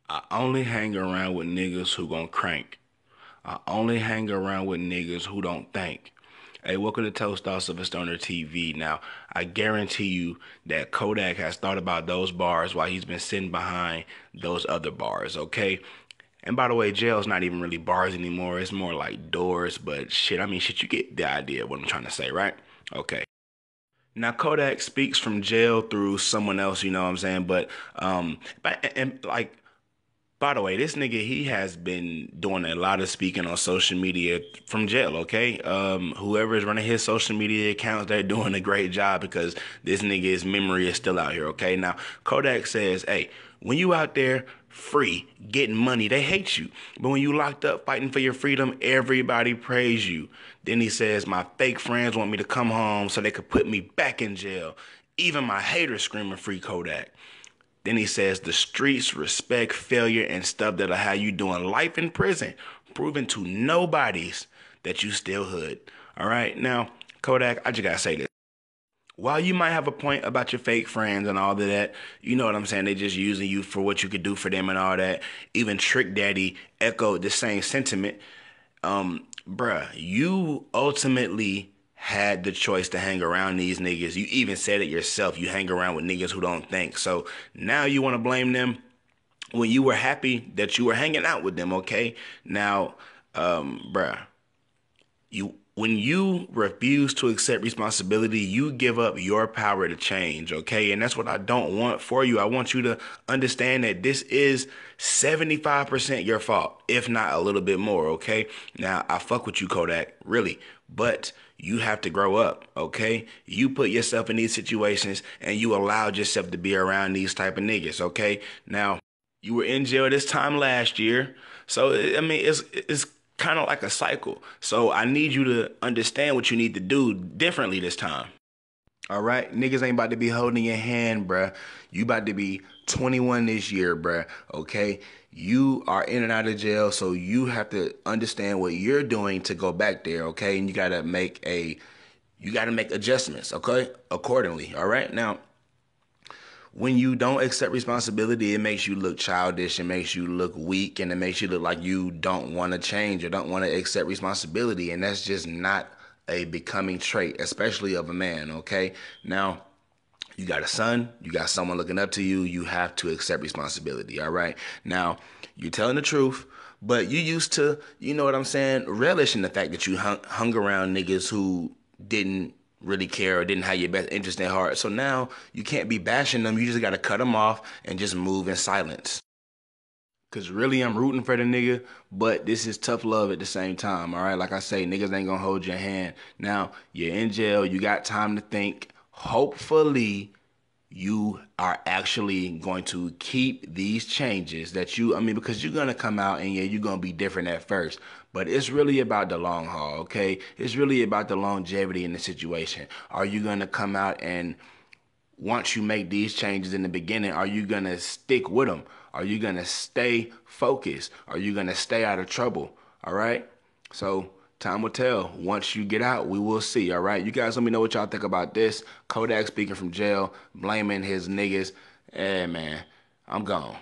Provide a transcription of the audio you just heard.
I only hang around with niggas who gon' crank. I only hang around with niggas who don't think. Hey, welcome to Toast Thoughts of a Stoner TV. Now, I guarantee you that Kodak has thought about those bars while he's been sitting behind those other bars, okay? And by the way, jail's not even really bars anymore. It's more like doors, but shit, shit, you get the idea of what I'm trying to say, right? Okay. Now Kodak speaks from jail through someone else, you know what I'm saying? But by the way, this nigga, he has been doing a lot of speaking on social media from jail, okay? Whoever is running his social media accounts, they're doing a great job because this nigga's memory is still out here, okay? Now, Kodak says, hey, when you out there free, getting money, they hate you. But when you locked up fighting for your freedom, everybody praise you. Then he says, my fake friends want me to come home so they could put me back in jail. Even my haters screaming free Kodak. Then he says the streets respect failure and stuff that'll have you doing life in prison, proving to nobodies that you still hood. All right, now Kodak, I just gotta say this. While you might have a point about your fake friends and all of that, you know what I'm saying? They just using you for what you could do for them and all that. Even Trick Daddy echoed the same sentiment. Bruh, you ultimately had the choice to hang around these niggas. You even said it yourself. You hang around with niggas who don't think. So now you want to blame them when you were happy that you were hanging out with them, okay? Now, bruh, when you refuse to accept responsibility, you give up your power to change, okay? And that's what I don't want for you. I want you to understand that this is 75% your fault, if not a little bit more, okay? Now, I fuck with you, Kodak, really, but you have to grow up, okay? You put yourself in these situations and you allowed yourself to be around these type of niggas, okay? Now, you were in jail this time last year, so it's kind of like a cycle. So I need you to understand what you need to do differently this time. All right, niggas ain't about to be holding your hand, bruh. You about to be 21 this year, bruh. Okay, you are in and out of jail, so you have to understand what you're doing to go back there. Okay, and you gotta make adjustments. Okay, accordingly. All right, now when you don't accept responsibility, it makes you look childish, it makes you look weak, and it makes you look like you don't want to change or don't want to accept responsibility. And that's just not a becoming trait, especially of a man, okay? Now, you got a son, you got someone looking up to you, you have to accept responsibility, all right? Now, you're telling the truth, but you used to, you know what I'm saying, relish in the fact that you hung around niggas who didn't really care or didn't have your best interest in heart. So now you can't be bashing them. You just got to cut them off and just move in silence. Cause really I'm rooting for the nigga, but this is tough love at the same time, all right? Like I say, niggas ain't gonna hold your hand. Now, you're in jail, you got time to think. Hopefully, you are actually going to keep these changes that because you're going to come out and yeah, you're going to be different at first, but it's really about the long haul, okay? It's really about the longevity in the situation. Are you going to come out and once you make these changes in the beginning, are you going to stick with them? Are you going to stay focused? Are you going to stay out of trouble? All right? So time will tell. Once you get out, we will see, all right? You guys let me know what y'all think about this. Kodak speaking from jail, blaming his niggas. Man, I'm gone.